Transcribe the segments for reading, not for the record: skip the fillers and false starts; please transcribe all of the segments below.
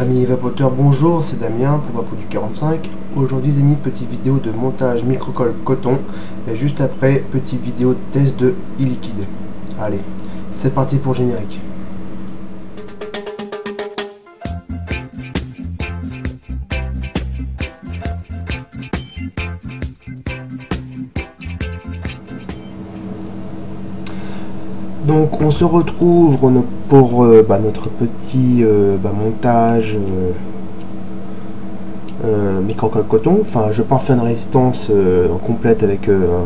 Amis vapoteurs, bonjour, c'est Damien pour Vapo du 45. Aujourd'hui, j'ai mis une petite vidéo de montage microcolle coton et juste après, petite vidéo de test de e-liquide. Allez, c'est parti pour le générique. Donc on se retrouve pour notre petit montage microcolle coton. Enfin, je pars faire une résistance complète avec un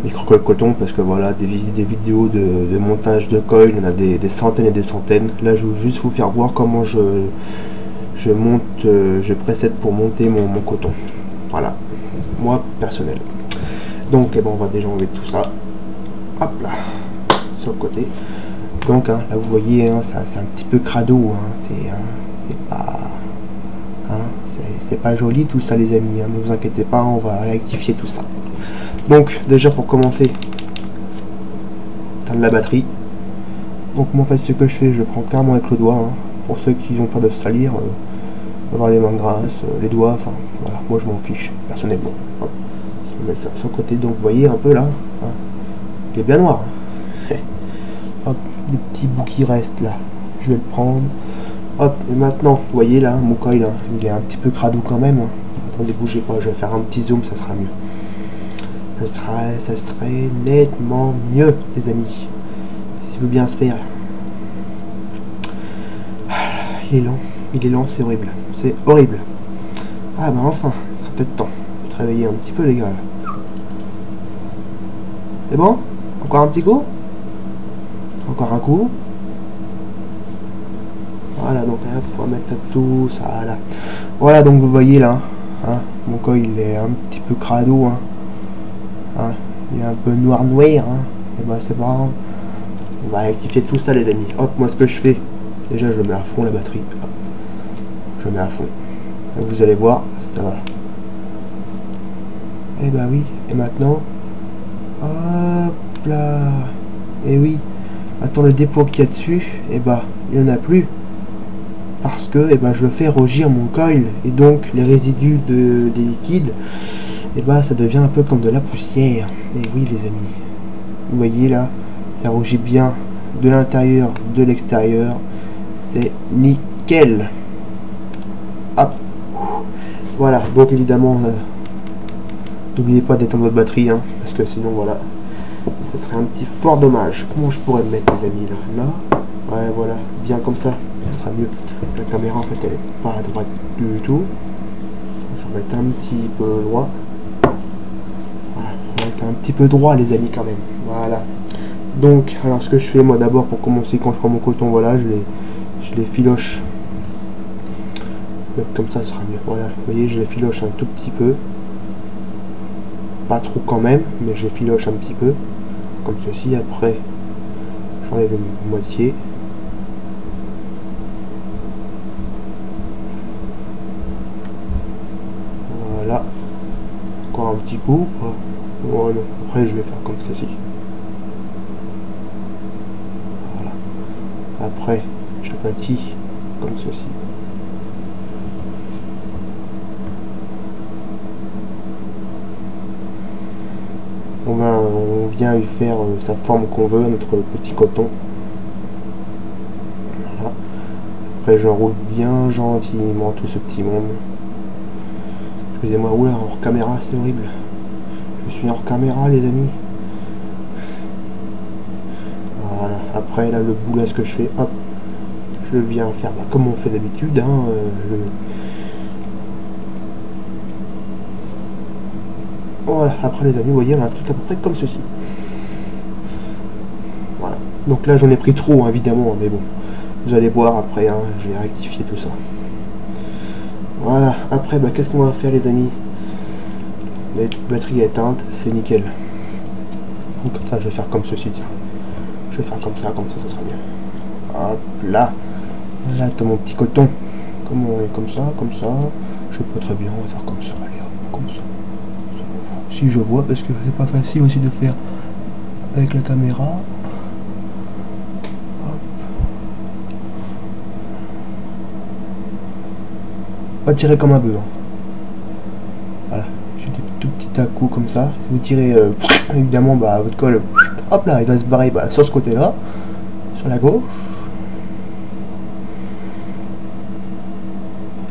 microcolle coton parce que voilà, des vidéos de montage de coil, il y en a des centaines et des centaines. Là, je veux juste vous faire voir comment je monte, je précède pour monter mon coton. Voilà, moi personnel. Donc, on va déjà enlever tout ça. Hop là. Sur le côté, donc là vous voyez c'est un petit peu crado, c'est pas joli tout ça les amis, ne vous inquiétez pas, on va rectifier tout ça. Donc déjà pour commencer, éteindre la batterie. Donc moi en fait ce que je fais, je prends carrément avec le doigt, pour ceux qui ont peur de se salir, avoir les mains grasses, les doigts, enfin voilà, moi je m'en fiche personnellement. Hop, on met ça sur le côté, donc vous voyez un peu là, il est bien noir. Hop, les petits bouts qui restent là, je vais le prendre. Hop, et maintenant, vous voyez là, mon coil, il est un petit peu crado quand même. Attendez, bougez pas, je vais faire un petit zoom, ça sera mieux. Ça serait nettement mieux, les amis. S'il veut bien se faire. Il est lent, c'est horrible. C'est horrible. Ah bah enfin, ça sera peut-être temps de travailler un petit peu les gars là. C'est bon? Encore un petit coup? Encore un coup. Voilà, donc là, on va mettre tout ça là. Voilà, donc vous voyez là, mon coil il est un petit peu crado, il est un peu noir, et bah c'est pas grave. On va rectifier tout ça les amis. Hop, moi ce que je fais, déjà je mets à fond la batterie. Hop. Je mets à fond. Et vous allez voir, ça va. Et bah oui, et maintenant, hop là, et oui. Attends, le dépôt qu'il y a dessus, et bah il n'y en a plus parce que je fais rougir mon coil et donc les résidus des liquides, et bah ça devient un peu comme de la poussière. Et oui les amis, vous voyez là, ça rougit bien de l'intérieur, de l'extérieur, c'est nickel. Hop, voilà, donc évidemment n'oubliez pas d'éteindre votre batterie, parce que sinon voilà, ce serait un petit fort dommage. Comment je pourrais me mettre les amis là, ouais voilà, bien comme ça, ce sera mieux. La caméra en fait elle est pas à droite du tout. Je vais mettre un petit peu droit. Voilà, avec un petit peu droit les amis quand même. Voilà. Donc alors ce que je fais moi d'abord pour commencer, quand je prends mon coton, voilà, je les filoche. Comme ça ce sera mieux. Voilà, vous voyez, je les filoche un tout petit peu. Pas trop quand même, mais je les filoche un petit peu. Comme ceci, après j'enlève une moitié. Voilà. Encore un petit coup. Oh non, après je vais faire comme ceci. Voilà. Après j'aplatis comme ceci. On vient lui faire sa forme qu'on veut, notre petit coton. Voilà. Après j'enroule bien gentiment tout ce petit monde. Excusez-moi, oula, hors caméra, c'est horrible. Je suis hors caméra les amis. Voilà, après là le bout là, ce que je fais, hop, je viens faire comme on fait d'habitude, Voilà, après les amis, vous voyez, on a un truc à peu près comme ceci. Voilà, donc là j'en ai pris trop évidemment, mais bon, vous allez voir après, je vais rectifier tout ça. Voilà, après qu'est-ce qu'on va faire les amis? La batterie est éteinte, c'est nickel. Donc ça je vais faire comme ceci, tiens. Je vais faire comme ça ça sera mieux. Hop là. Là t'as mon petit coton. Comme ça. Je sais pas très bien, on va faire comme ça, allez hop, comme ça. Si je vois, parce que c'est pas facile aussi de faire avec la caméra. Hop. Pas tirer comme un bœuf. Hein. Voilà, juste des tout petits à-coups comme ça. Si vous tirez, évidemment, bah, votre colle, hop là, il va se barrer bah, sur ce côté-là, sur la gauche.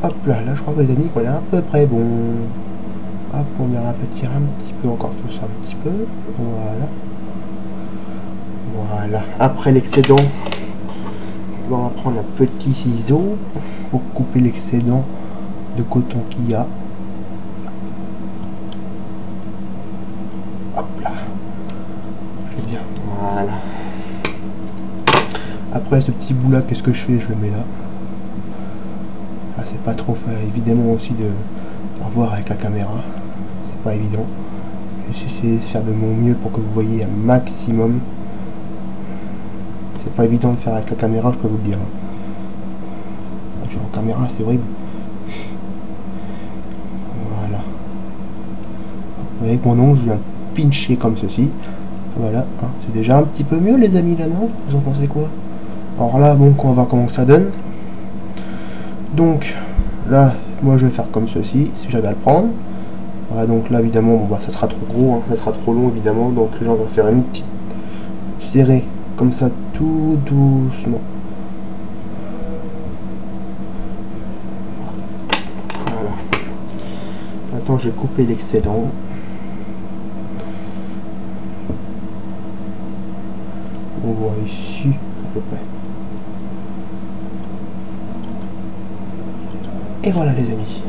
Hop là, là je crois que les amis qu'on est à peu près bon. Hop, on verra tirer un petit peu encore tout ça, un petit peu. Voilà. Voilà. Après l'excédent, on va prendre un petit ciseau pour couper l'excédent de coton qu'il y a. Hop là. Je fais bien. Voilà. Après ce petit bout là, qu'est-ce que je fais? Je le mets là. Ah, c'est pas trop fait, évidemment aussi de revoir avec la caméra. C'est pas évident. Je vais essayer de faire de mon mieux pour que vous voyez un maximum. C'est pas évident de faire avec la caméra, je peux vous le dire. Genre en caméra, c'est horrible. Voilà. Avec mon ongle, je viens pincher comme ceci. Voilà, hein. C'est déjà un petit peu mieux les amis là, non? Vous en pensez quoi? Alors là, bon, on va voir comment ça donne. Donc, là, moi je vais faire comme ceci, si j'avais à le prendre. Voilà, donc là, évidemment, bon, bah, ça sera trop gros, hein, ça sera trop long, évidemment. Donc, là, on va faire une petite serrée, comme ça, tout doucement. Voilà. Maintenant, je vais couper l'excédent. On voit ici, à peu près. Et voilà les amis.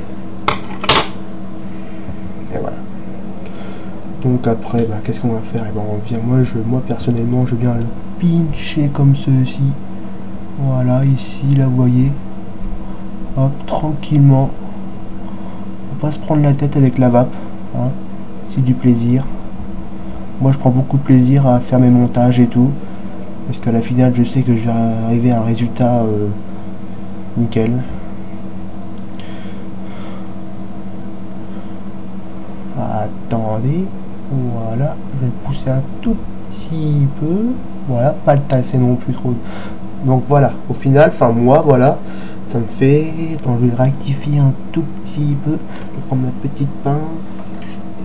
Et voilà. Donc après, bah, qu'est-ce qu'on va faire? Et ben on vient, moi personnellement, je viens le pincher comme ceci. Voilà, ici, là, vous voyez. Hop, tranquillement. Faut pas se prendre la tête avec la vape. Hein. C'est du plaisir. Moi, je prends beaucoup de plaisir à faire mes montages et tout. Parce qu'à la finale, je sais que je vais arriver à un résultat nickel. Attendez, voilà, je vais le pousser un tout petit peu, voilà, pas le tasser non plus trop. Donc voilà, au final, enfin moi, voilà, ça me fait, attends, je vais le rectifier un tout petit peu, je vais prendre ma petite pince,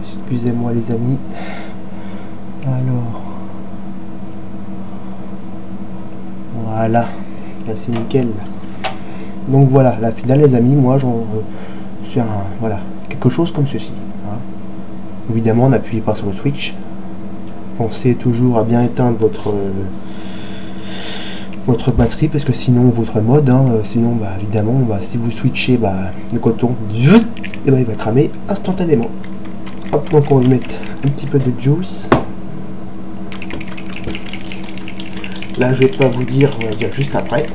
excusez-moi les amis, alors, voilà, là c'est nickel. Donc voilà, la finale les amis, moi j'en suis un, voilà, quelque chose comme ceci. Évidemment, n'appuyez pas sur le switch. Pensez toujours à bien éteindre votre batterie, parce que sinon, votre mode, hein, sinon, bah, évidemment, bah, si vous switchez bah, le coton, et bah, il va cramer instantanément. Hop, donc on va mettre un petit peu de juice. Là, je vais pas vous dire, on va dire juste après.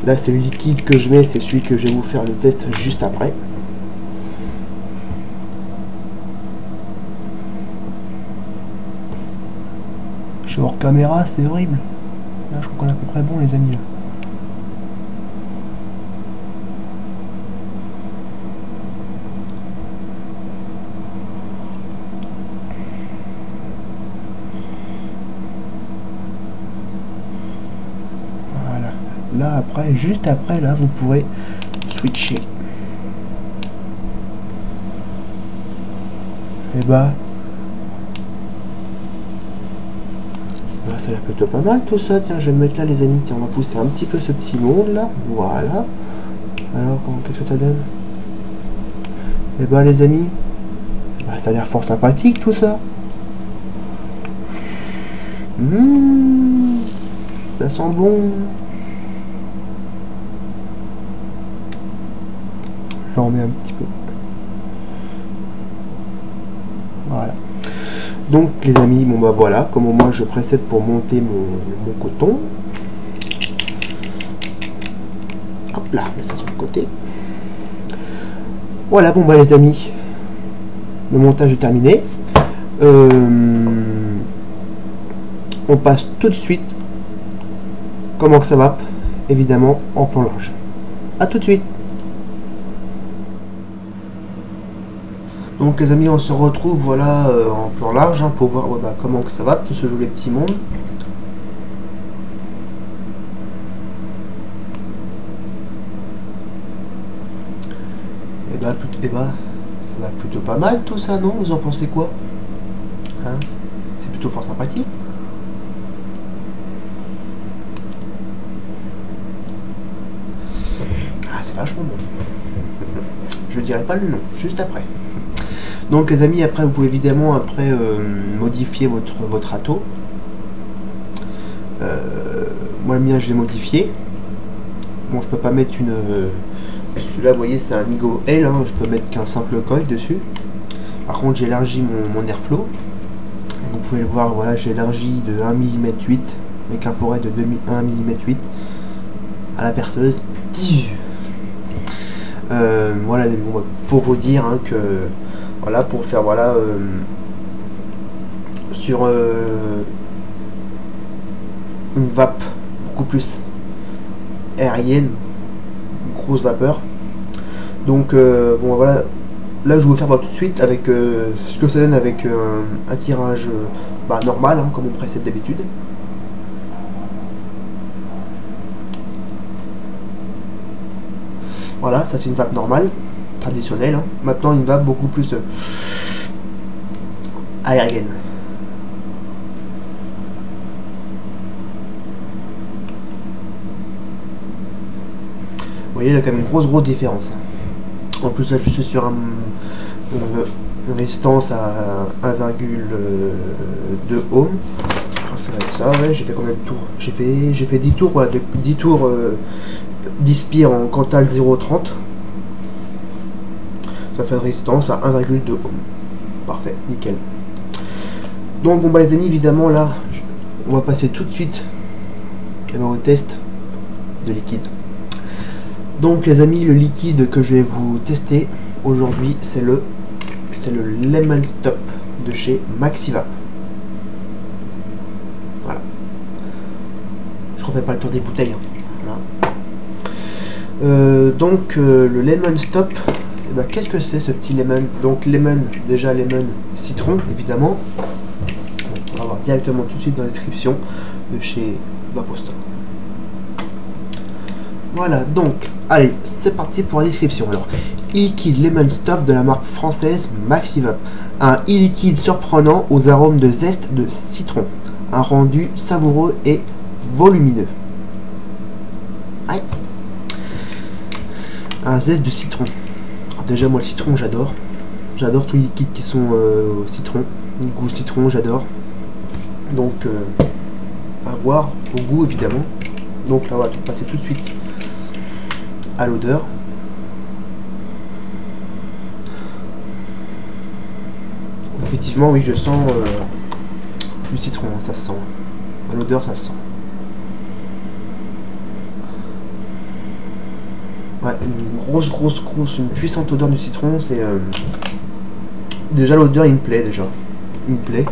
Là, c'est le liquide que je mets, c'est celui que je vais vous faire le test juste après. Hors caméra, c'est horrible. Là, je crois qu'on est à peu près bon, les amis. Là. Voilà. Là, après, juste après, là, vous pourrez switcher. Et bah. Ça a plutôt pas mal tout ça, tiens je vais me mettre là les amis, tiens on va pousser un petit peu ce petit monde là, voilà. Alors qu'est-ce que ça donne? Et bah les amis, bah, ça a l'air fort sympathique tout ça. Ça sent bon. J'en remets un petit peu. Voilà. Donc les amis, bon bah voilà comment moi je procède pour monter mon coton. Hop là, mets ça sur le côté. Voilà, bon bah les amis, le montage est terminé. On passe tout de suite, comment que ça va, évidemment en plan large. A tout de suite. Donc les amis, on se retrouve voilà en plan large hein, pour voir bah, comment que ça va, tout ce joli petit monde. ça va plutôt pas mal tout ça, non? Vous en pensez quoi? Hein? C'est plutôt fort sympathique. Ah, c'est vachement bon. Je dirais pas le nom, juste après. Donc les amis, après vous pouvez évidemment modifier votre râteau. Moi le mien je l'ai modifié. Bon, je peux pas mettre une... celui-là vous voyez c'est un Igo L, hein, je peux mettre qu'un simple coil dessus. Par contre j'ai élargi mon airflow. Vous pouvez le voir, voilà, j'ai élargi de 1 mm 8 avec un forêt de 1 mm 8 à la perceuse. Voilà, bon, pour vous dire hein, que voilà, pour faire voilà sur une vape beaucoup plus aérienne, une grosse vapeur. Donc bon voilà, là je vais vous faire voir tout de suite avec ce que ça donne avec un tirage normal, hein, comme on précède d'habitude. Voilà, ça c'est une vape normale, traditionnelle. Hein. Maintenant une vape beaucoup plus aérienne. Vous voyez, il y a quand même une grosse différence. En plus là je suis sur une résistance à 1,2 ohm. Ça va être ça, ouais, j'ai fait combien de tours? J'ai fait 10 tours, voilà, 10 tours 10 spires en Cantal 0,30. Ça fait une résistance à 1,2 ohm. Parfait, nickel. Donc bon bah les amis, évidemment là, on va passer tout de suite au test de liquide. Donc les amis, le liquide que je vais vous tester aujourd'hui, c'est le Lemon Stop de chez Maxivap. Voilà. Je refais pas le tour des bouteilles. Hein. Voilà. Donc le Lemon Stop, eh ben, qu'est-ce que c'est ce petit lemon? Donc lemon, déjà lemon, citron évidemment. On va voir directement tout de suite dans la description de chez Vapostore. Voilà, donc, allez, c'est parti pour la description. Alors, e-liquide Lemon Stop de la marque française Maxivap. Un e-liquide surprenant aux arômes de zeste de citron. Un rendu savoureux et volumineux. Aïe. Un zeste de citron. Alors déjà, moi, le citron, j'adore. J'adore tous les liquides qui sont au citron. Le goût citron, j'adore. Donc, à voir, au goût, évidemment. Donc là, on va passer tout de suite à l'odeur. Effectivement, oui, je sens du citron, hein, ça se sent. À l'odeur, ça se sent. Ouais, une puissante odeur du citron, c'est... déjà, l'odeur, il me plaît, déjà. Il me plaît.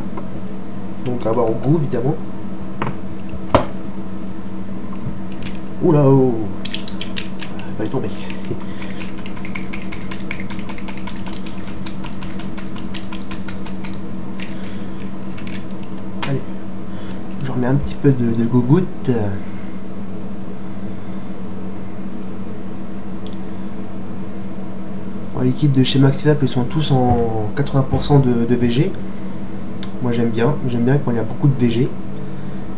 Donc, à voir au goût, évidemment. Oula, oh. Va y tomber. Allez, je remets un petit peu de gougoute. Les liquides de chez Maxivap, ils sont tous en 80% de VG. Moi j'aime bien quand il y a beaucoup de VG.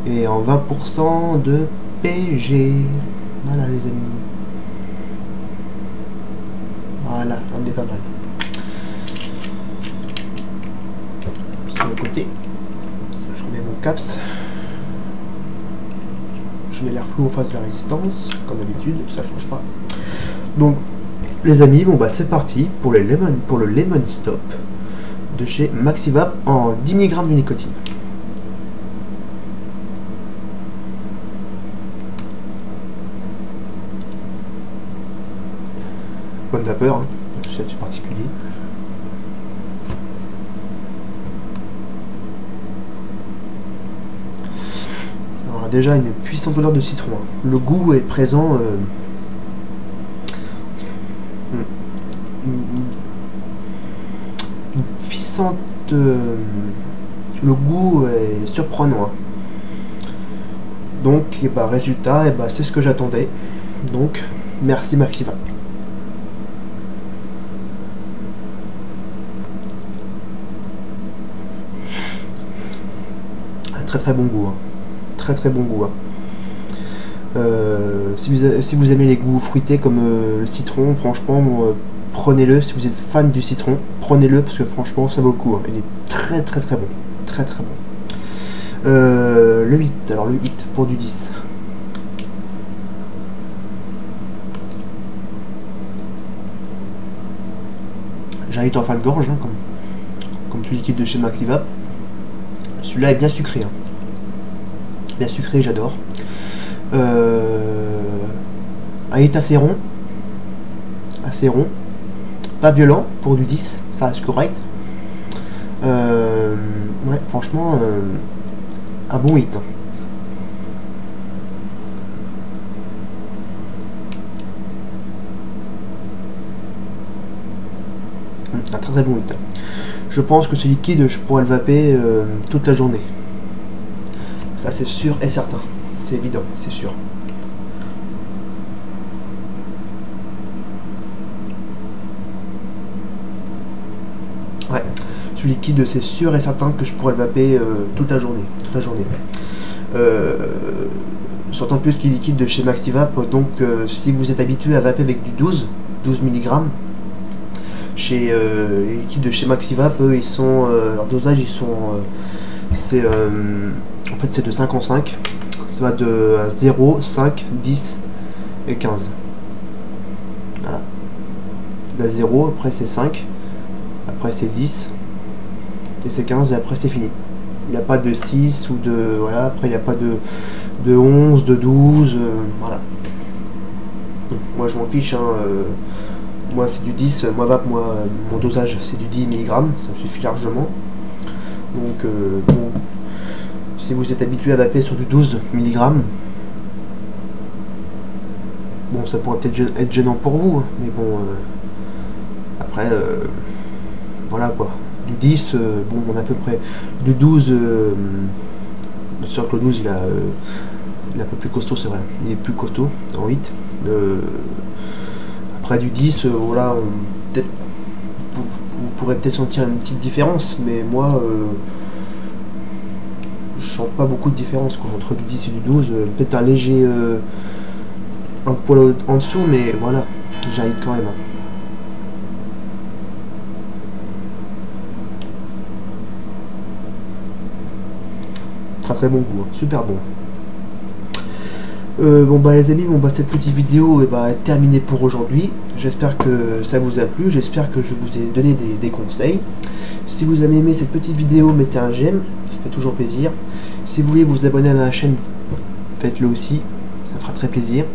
Et en 20% de PG. Voilà les amis. Voilà, on est pas mal. Puis sur le côté, je remets mon caps. Je mets l'air flou en face de la résistance, comme d'habitude, ça change pas. Donc, les amis, bon bah c'est parti pour le Lemon Stop de chez Maxivap en 10 mg de nicotine. Bonne vapeur, hein. C'est particulier. Alors déjà une puissante odeur de citron. Hein. Le goût est présent. Une puissante. Le goût est surprenant. Hein. Donc, et bah, résultat, et bah, c'est ce que j'attendais. Donc, merci Maxivap. très très bon goût. Hein. Très très bon goût. Hein. Si vous aimez les goûts fruités comme le citron, franchement, prenez-le. Si vous êtes fan du citron, prenez-le parce que franchement, ça vaut le coup. Hein. Il est très très très bon. Très très bon. Le 8, alors le 8 pour du 10. J'ai un 8 en fin de gorge, hein, comme tout liquide de chez Maxivap. Celui-là est bien sucré. Hein. Bien sucré, j'adore. Un 8 assez rond. Assez rond. Pas violent pour du 10, ça reste correct. Ouais, franchement, un bon 8. Hein. Un très très bon 8. Je pense que ce liquide, je pourrais le vaper toute la journée. Ça, c'est sûr et certain. C'est évident, c'est sûr. Ouais, ce liquide, c'est sûr et certain que je pourrais le vaper toute la journée. Toute la journée. Surtout plus qu'il est liquide de chez Maxivap. Donc, si vous êtes habitué à vaper avec du 12 mg, chez les liquides de chez Maxivap, eux, ils sont leur dosage, ils sont en fait c'est de 5 en 5. Ça va de 0, 5, 10 et 15. Voilà. La 0, après c'est 5, après c'est 10 et c'est 15 et après c'est fini. Il n'y a pas de 6 ou de voilà, après il n'y a pas de 11, de 12, voilà. Donc, moi je m'en fiche, hein, moi c'est du 10, moi vape, moi mon dosage c'est du 10 mg, ça me suffit largement. Donc bon, si vous êtes habitué à vaper sur du 12 mg, bon ça pourrait peut-être être gênant pour vous, hein, mais bon après voilà quoi. Du 10, bon on a à peu près du 12, bien sûr que le 12 il est un peu plus costaud, c'est vrai, il est plus costaud en 8. Après du 10, voilà, peut-être vous pourrez peut-être sentir une petite différence, mais moi je sens pas beaucoup de différence quoi, entre du 10 et du 12, peut-être un léger un poil en dessous, mais voilà, j'aille quand même. Très très bon goût, hein, super bon. Bon bah les amis, bon bah cette petite vidéo est terminée pour aujourd'hui. J'espère que ça vous a plu, j'espère que je vous ai donné des conseils. Si vous avez aimé cette petite vidéo, mettez un j'aime, ça fait toujours plaisir. Si vous voulez vous abonner à ma chaîne, faites-le aussi, ça fera très plaisir.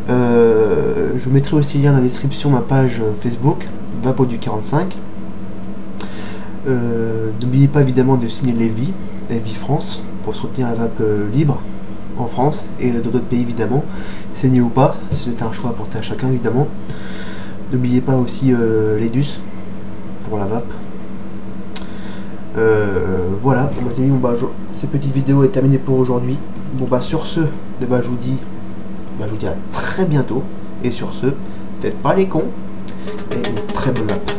Je vous mettrai aussi le lien dans la description, ma page Facebook, Vapodu45. N'oubliez pas évidemment de signer Lévi France, pour soutenir la vape libre en France et dans d'autres pays évidemment, saigné ou pas, c'est un choix apporté à chacun évidemment. N'oubliez pas aussi l'EDUS pour la vape. Voilà, bon, mes amis, bon, bah, cette petite vidéo est terminée pour aujourd'hui. Bon bah sur ce, je vous dis à très bientôt, et sur ce, faites pas les cons et une très bonne vape.